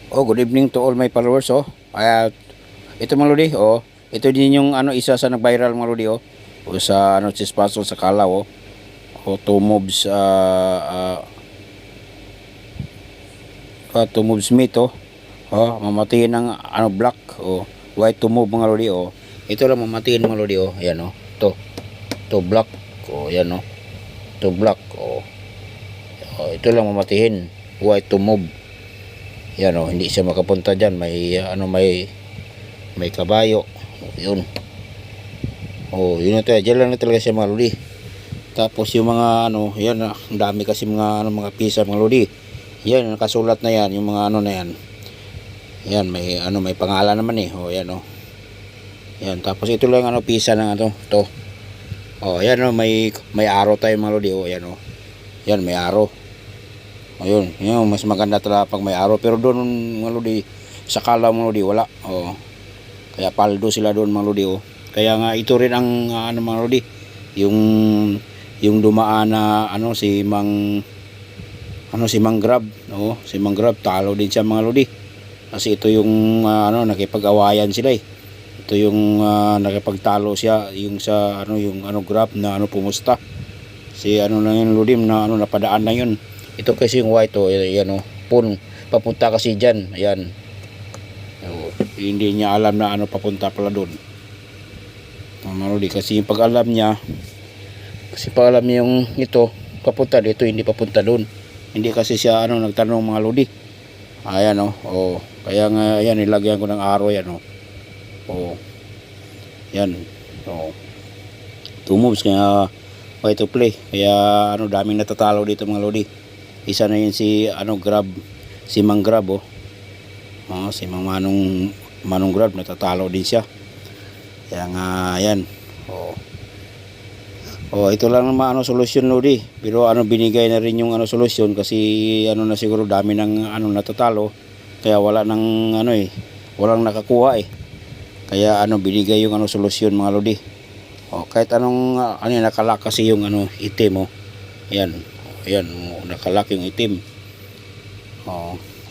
Oh, good evening to all my followers. Ito mga lodi, ito din yung isa sa nag-viral mga lodi, O sa chispaso sa Kalaw, two moves two moves meet, mamatiin ng black, white to move mga lodi, Ito lang mamatiin mga lodi, Ayan, To black, yan, To black, ito lang mamatiin, white to move. Yan, hindi siya makapunta diyan, may kabayo. Yun. Yun ito, diyan lang na talaga siya mga lodi. Tapos yung mga yan, ang dami kasi mga pisa mga lodi. Yan, nakasulat na yan, yung mga na yan. Yan, may pangalan naman eh. Yan, Yan, tapos ito lang pisa ng to. Yan, may arrow tayo mga lodi. Yan, Yan, may arrow. Ayun, yun, mas maganda talaga pag may araw. Pero doon mga lodi, sa Kalaw mga lodi, wala. Kaya paldo sila doon mga lodi. Kaya nga ito rin ang mga lodi, yung dumaan na si Mang Grab, si Mang Grab talo din siya mga lodi. Kasi ito yung nakipag-awayan sila eh. Ito yung nakipagtalo siya yung sa yung Grab na pumusta. Si lang yun lodi na napadaan na yun. Ito kasi yung white, yan pun papunta kasi diyan, ayan. Hindi niya alam na papunta pala doon. Maruli kasi pag alam niya yung ito papunta dito, hindi papunta doon. Hindi kasi siya nagtanong mga lodi. Ayan kaya nga ayan, nilagyan ko ng arrow yan Yan. Two moves kaya white to play. Kaya daming natatalo dito mga lodi. Isa na yun si Grab, si Mang Grab si Manong Grab, natatalo din siya. Kaya nga yan. Ito lang naman solusyon lodi. Pero binigay na rin yung solusyon kasi na siguro dami ng natatalo. Kaya wala nang walang nakakuha eh. Kaya binigay yung solusyon mga lodi. Kahit nakalak kasi yung itim Yan. Ayan, nakalak yung itim.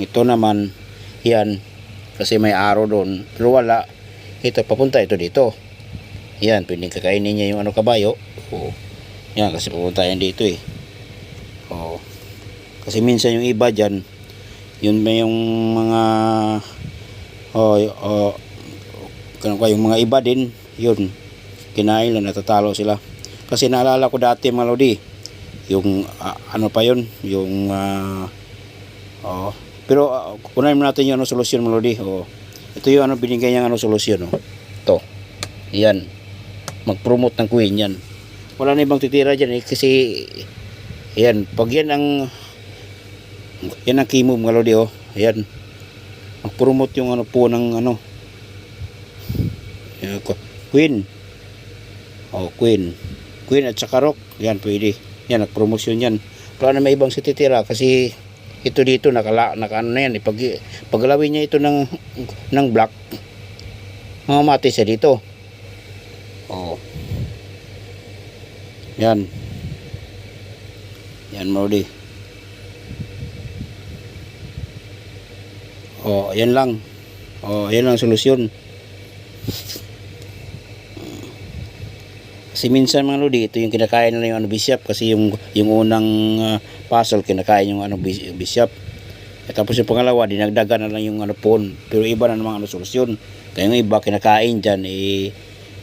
Ito naman, yan, kasi may arrow doon. Pero wala, ito, papunta ito dito. Yan, pwedeng kakainin niya yung kabayo. Yan, kasi papunta yan dito eh. Kasi minsan yung iba dyan, yun may yung mga, yung mga iba din, yun, kinain lang, natatalo sila. Kasi naalala ko dati mga lodi, yung pa yun yung pero kunain natin yung solusyon mga lodi. Ito yung binigay niya solusyon to yan, mag-promote ng queen yan. Wala na ibang titira dyan kasi yan, pag yan ang kimo mga lodi yan, mag-promote yung po ng queen queen at saka rock, yan pwede. Yan, nagpromosyon yan. Wala na may ibang sititira kasi ito dito naka yan. Paggalawin niya ito ng black, mamamati siya dito. Yan. Yan Marody. Yan lang. Yan lang solusyon. Kasi minsan mga lodi, ito yung kinakain nila yung bishop kasi yung unang puzzle kinakain yung bishop. Tapos yung pangalawa, dinagdagan na lang yung pawn. Pero iba na namang solusyon. Kaya yung iba kinakain dyan,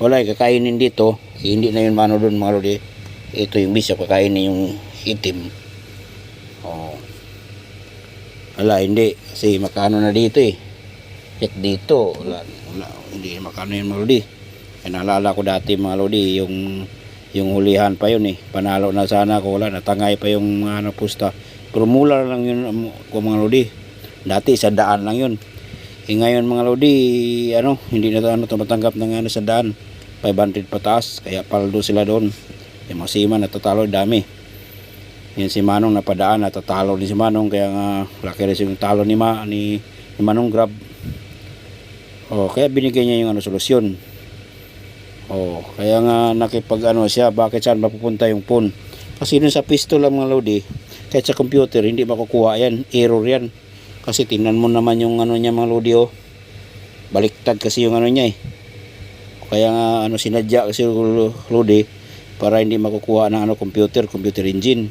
wala kakainin dito, hindi na yun doon mga lodi. Ito yung bishop, kakainin yung itim. Wala, hindi. Kasi makano na dito eh. Check dito. Wala, hindi makano yun mga lodi. Naalala ko dati mga lodi, yung hulihan pa yun eh. Panalo na sana ako, wala, natangay pa yung mga pusta. Pero mula lang yun mga lodi. Dati 100 lang yun. Ngayon mga lodi, hindi na tumatanggap ng 100. 500 pataas, kaya paldo sila doon. Yung mga siman natatalo, dami. Yan si Manong napadaan, natatalo din si Manong, kaya nga laki rin yung talo ni Manong Grab. Kaya binigay niya yung solusyon. Kaya nga nakipag siya, bakit saan mapupunta yung phone? Kasi dun sa pistol lang mga lodi, kahit sa computer hindi makukuha yan, error yan. Kasi tingnan mo naman yung ano niya mga lodi oh. Baliktad kasi yung ano niya eh. Kaya nga ano sinadya kasi lodi para hindi makukuha ng ano computer engine.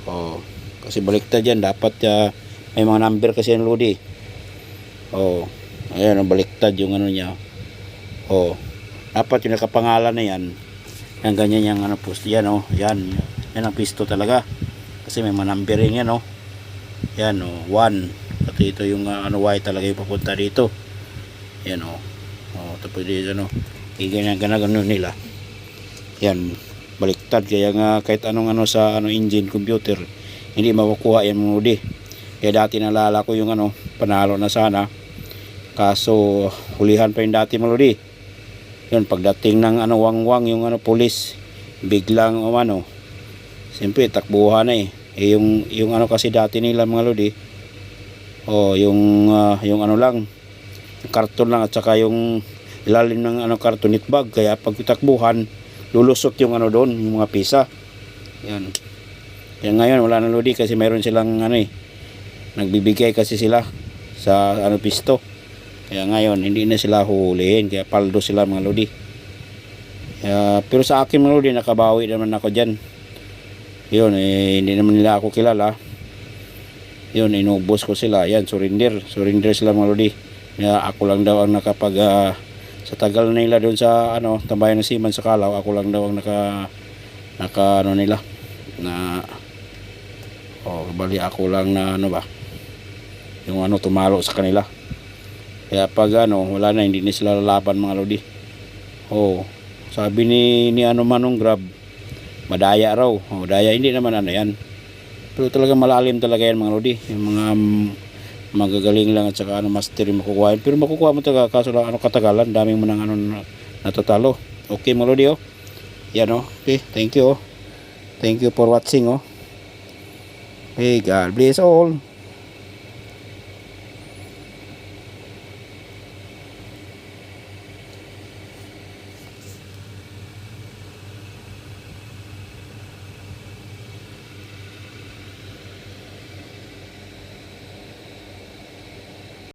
Oh, kasi baliktad yan dapat may mga number kasi yung lodi. Oh, ayan baliktad yung ano niya. Oh, dapat yung nakapangalan na yan. Yan ganyan yung ano post yan oh. Yan ang pisto talaga. Kasi may mga numbering yan oh. Yan oh, 1. Pati ito yung ano Y talaga yung papunta dito. Yan oh. Oh, tapos dito ano. Ganyan nila. Yan, baliktad kaya nga kahit anong ano sa ano engine computer hindi makukuha yan mga lodi. Kaya dati nalala ko yung ano panalo na sana. Kaso hulihan pa yung dati mga lodi. Yun pagdating ng ano wangwang yung ano pulis biglang ano siyempre takbuhan na eh. Yung ano kasi dati nila mga lodi. Oh, yung ano lang karton lang at saka yung ilalim ng ano kartonit bag kaya pag takbuhan lulusot yung ano doon yung mga pisa. Yan. Kaya ngayon wala na lodi kasi mayroon silang ano eh nagbibigay kasi sila sa ano pisto. Kaya ngayon hindi na sila huhulihin kaya paldo sila mga lodi. Pero sa akin mga lodi nakabawi naman ako diyan. Yun hindi naman nila ako kilala. Yun inubos ko sila. Yan surrender sila mga lodi. Ako lang daw ang nakapag sa tagal na nila doon sa ano tambayan ng Seaman sa Calao, ako lang daw ang naka ano nila na bali ako lang na ano ba yung ano tumalo sa kanila. Kaya pag ano wala na hindi na sila lalaban mga lodi. Sabi ni ano manong Grab madaya raw. Daya hindi naman ano yan. Pero talaga malalim talaga yan mga lodi. Yung mga magagaling lang at saka ano master yung makukuha. Pero makukuha mo talaga kaso lang ano katagalan, daming mo ng ano natatalo. Okay mga lodi oh. Yan oh. Okay, thank you oh. Thank you for watching oh. Hey, God bless all.